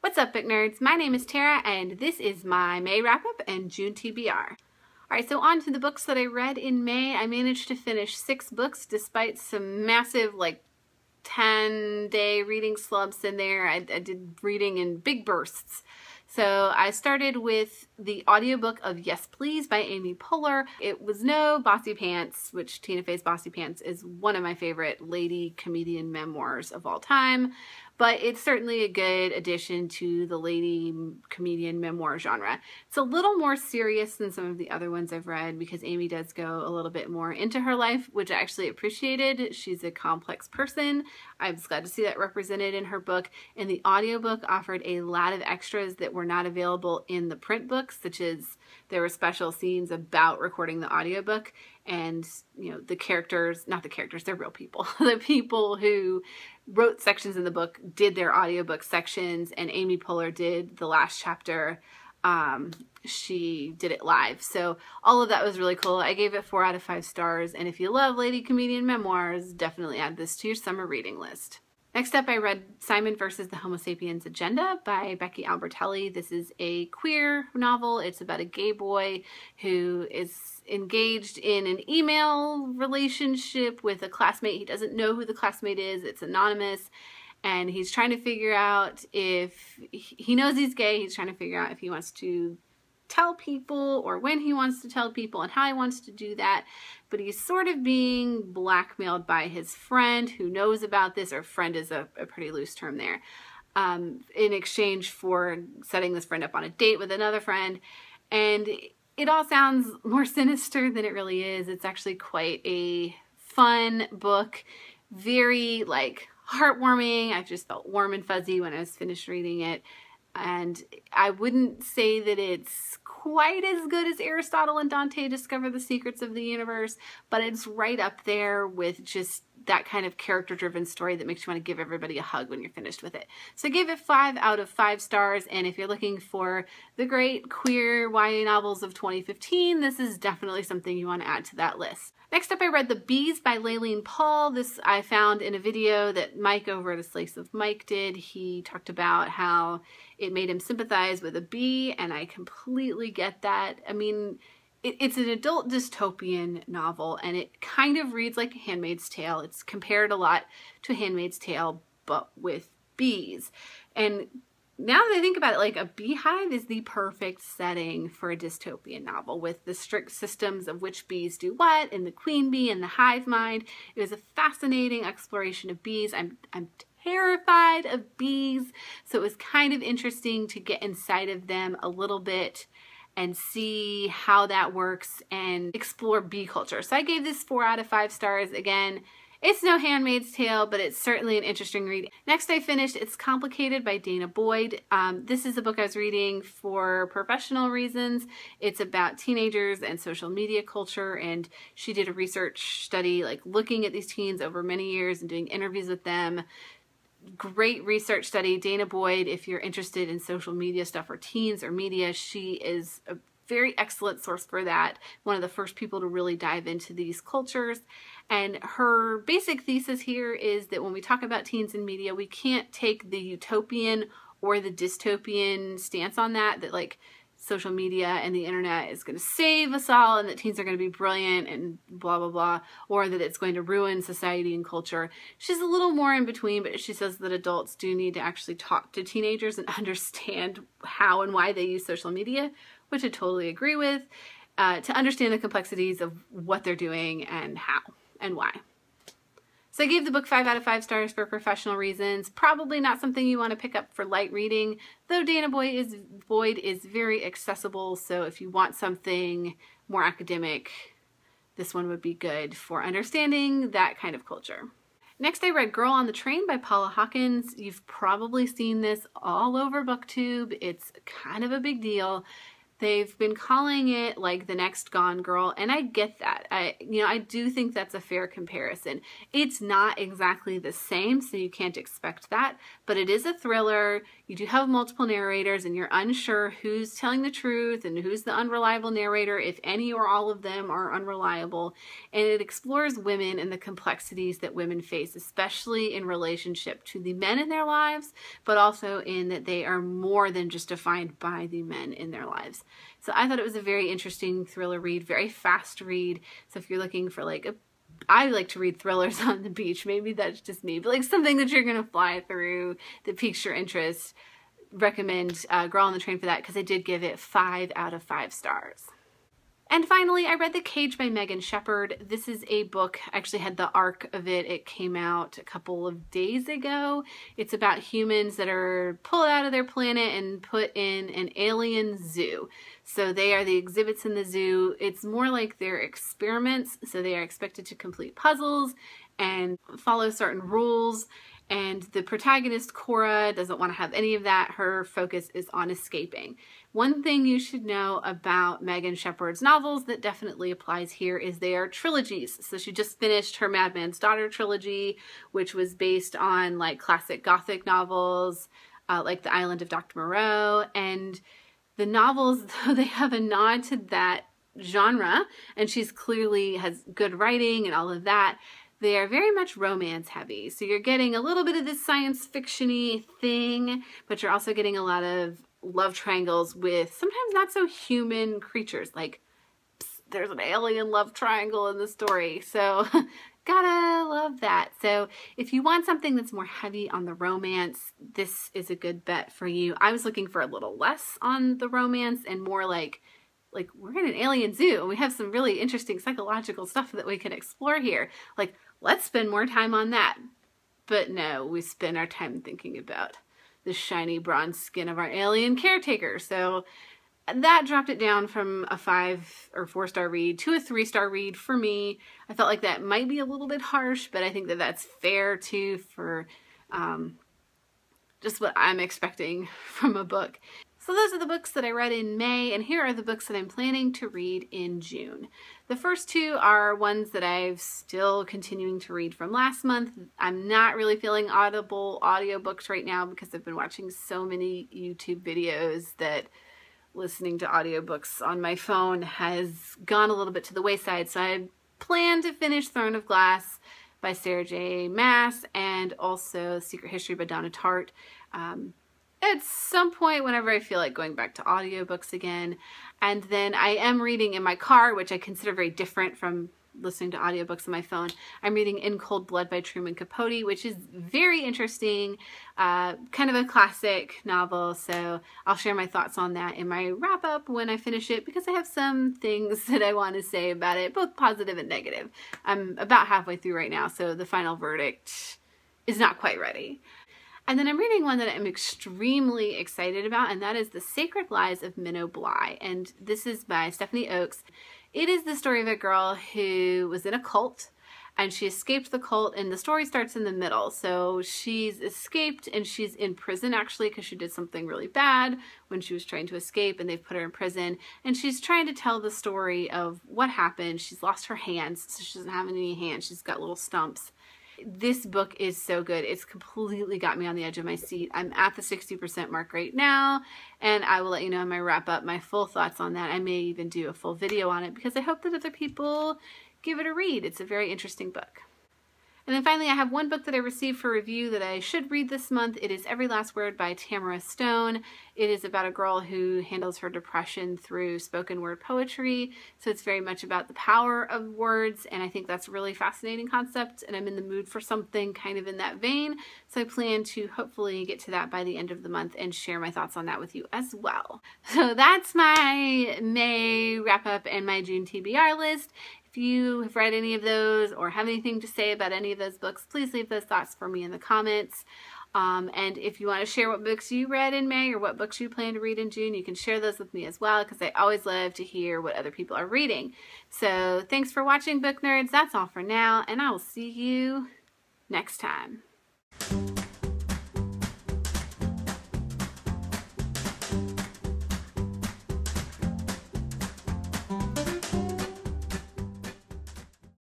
What's up, book nerds? My name is Tara, and this is my May wrap-up and June TBR. Alright, so on to the books that I read in May. I managed to finish 6 books despite some massive, 10-day reading slumps in there. I did reading in big bursts. So I started with the audiobook of Yes Please by Amy Poehler. It was no Bossy Pants, which Tina Fey's Bossy Pants is one of my favorite lady comedian memoirs of all time, but it's certainly a good addition to the lady comedian memoir genre. It's a little more serious than some of the other ones I've read because Amy does go a little bit more into her life, which I actually appreciated. She's a complex person. I was glad to see that represented in her book, and the audiobook offered a lot of extras that were not available in the print books, such as there were special scenes about recording the audiobook, and the characters, not the characters, they're real people. The people who wrote sections in the book did their audiobook sections, and Amy Poehler did the last chapter. She did it live. So all of that was really cool. I gave it 4 out of 5 stars, and if you love lady comedian memoirs, definitely add this to your summer reading list. Next up, I read Simon vs. the Homo Sapiens Agenda by Becky Albertelli. This is a queer novel. It's about a gay boy who is engaged in an email relationship with a classmate. He doesn't know who the classmate is. It's anonymous. And he's trying to figure out if he knows he's gay. He's trying to figure out if he wants to tell people or when he wants to tell people and how he wants to do that. But he's sort of being blackmailed by his friend who knows about this, or friend is a pretty loose term there, in exchange for setting this friend up on a date with another friend. And it all sounds more sinister than it really is. It's actually quite a fun book, very heartwarming. I just felt warm and fuzzy when I was finished reading it. And I wouldn't say that it's quite as good as Aristotle and Dante Discover the Secrets of the Universe, but it's right up there with just that kind of character-driven story that makes you want to give everybody a hug when you're finished with it. So I gave it 5 out of 5 stars, and if you're looking for the great queer YA novels of 2015, this is definitely something you want to add to that list. Next up, I read The Bees by Layleen Paul. This I found in a video that Mike over at A Slice of Mike did. He talked about how it made him sympathize with a bee, and I completely get that. I mean, it's an adult dystopian novel, and it kind of reads like A Handmaid's Tale. It's compared a lot to A Handmaid's Tale, but with bees. And now that I think about it, a beehive is the perfect setting for a dystopian novel, with the strict systems of which bees do what, and the queen bee and the hive mind. It was a fascinating exploration of bees. I'm terrified of bees, so it was kind of interesting to get inside of them a little bit and see how that works and explore bee culture. So I gave this 4 out of 5 stars. Again, it's no Handmaid's Tale, but it's certainly an interesting read. Next, I finished It's Complicated by Dana Boyd. This is a book I was reading for professional reasons. It's about teenagers and social media culture, and she did a research study looking at these teens over many years and doing interviews with them. Great research study. Dana Boyd, if you're interested in social media stuff or teens or media, she is a very excellent source for that. One of the first people to really dive into these cultures. And her basic thesis here is that when we talk about teens and media, we can't take the utopian or the dystopian stance on that social media and the internet is going to save us all and that teens are going to be brilliant and blah, blah, blah, or that it's going to ruin society and culture. She's a little more in between, but she says that adults do need to actually talk to teenagers and understand how and why they use social media, which I totally agree with, to understand the complexities of what they're doing and how and why. So I gave the book 5 out of 5 stars for professional reasons. Probably not something you want to pick up for light reading, though Dana Boyd is very accessible, so if you want something more academic, this one would be good for understanding that kind of culture. Next, I read Girl on the Train by Paula Hawkins. You've probably seen this all over BookTube. It's kind of a big deal. They've been calling it like the next Gone Girl, and I get that. I do think that's a fair comparison. It's not exactly the same, so you can't expect that, but it is a thriller. You do have multiple narrators, and you're unsure who's telling the truth and who's the unreliable narrator, if any or all of them are unreliable. And it explores women and the complexities that women face, especially in relationship to the men in their lives, but also in that they are more than just defined by the men in their lives. So I thought it was a very interesting thriller read, very fast read. So if you're looking for like I like to read thrillers on the beach. Maybe that's just me, but like something that you're going to fly through that piques your interest. Recommend Girl on the Train for that, because I did give it 5 out of 5 stars. And finally, I read The Cage by Megan Shepherd. This is a book, I actually had the arc of it. It came out a couple of days ago. It's about humans that are pulled out of their planet and put in an alien zoo. So they are the exhibits in the zoo. It's more like they're experiments. So they are expected to complete puzzles and follow certain rules. And the protagonist, Cora, doesn't want to have any of that. Her focus is on escaping. One thing you should know about Megan Shepherd's novels that definitely applies here is they are trilogies. So she just finished her Madman's Daughter trilogy, which was based on like classic Gothic novels, like The Island of Dr. Moreau. And the novels, though they have a nod to that genre, and she's clearly has good writing and all of that, they are very much romance heavy. So you're getting a little bit of this science fiction-y thing, but you're also getting a lot of love triangles with sometimes not so human creatures. Like, there's an alien love triangle in the story. So gotta love that. So if you want something that's more heavy on the romance, this is a good bet for you. I was looking for a little less on the romance and more like we're in an alien zoo and we have some really interesting psychological stuff that we can explore here. Like, let's spend more time on that. But no, we spend our time thinking about the shiny bronze skin of our alien caretaker. So that dropped it down from a 5 or 4 star read to a 3-star read for me. I felt like that might be a little bit harsh, but I think that that's fair too for just what I'm expecting from a book. So those are the books that I read in May, and here are the books that I'm planning to read in June. The first 2 are ones that I'm still continuing to read from last month. I'm not really feeling Audible audiobooks right now because I've been watching so many YouTube videos that listening to audiobooks on my phone has gone a little bit to the wayside. So I plan to finish Throne of Glass by Sarah J. Maas and also Secret History by Donna Tartt. At some point whenever I feel like going back to audiobooks again. And then I am reading in my car, which I consider very different from listening to audiobooks on my phone. I'm reading In Cold Blood by Truman Capote, which is very interesting, kind of a classic novel. So I'll share my thoughts on that in my wrap up when I finish it, because I have some things that I want to say about it, both positive and negative. I'm about halfway through right now, so the final verdict is not quite ready. And then I'm reading one that I'm extremely excited about, and that is The Sacred Lies of Minnow Bly. And this is by Stephanie Oakes. It is the story of a girl who was in a cult, and she escaped the cult, and the story starts in the middle. So she's escaped, and she's in prison actually because she did something really bad when she was trying to escape, and they've put her in prison. And she's trying to tell the story of what happened. She's lost her hands, so she doesn't have any hands. She's got little stumps. This book is so good. It's completely got me on the edge of my seat. I'm at the 60% mark right now, and I will let you know in my wrap up my full thoughts on that. I may even do a full video on it because I hope that other people give it a read. It's a very interesting book. And then finally, I have one book that I received for review that I should read this month. It is Every Last Word by Tamara Stone. It is about a girl who handles her depression through spoken word poetry. So it's very much about the power of words, and I think that's a really fascinating concept, and I'm in the mood for something kind of in that vein. So I plan to hopefully get to that by the end of the month and share my thoughts on that with you as well. So that's my May wrap up and my June TBR list. If you have read any of those or have anything to say about any of those books, please leave those thoughts for me in the comments. And if you want to share what books you read in May or what books you plan to read in June, you can share those with me as well, because I always love to hear what other people are reading. So thanks for watching, book nerds. That's all for now, and I will see you next time.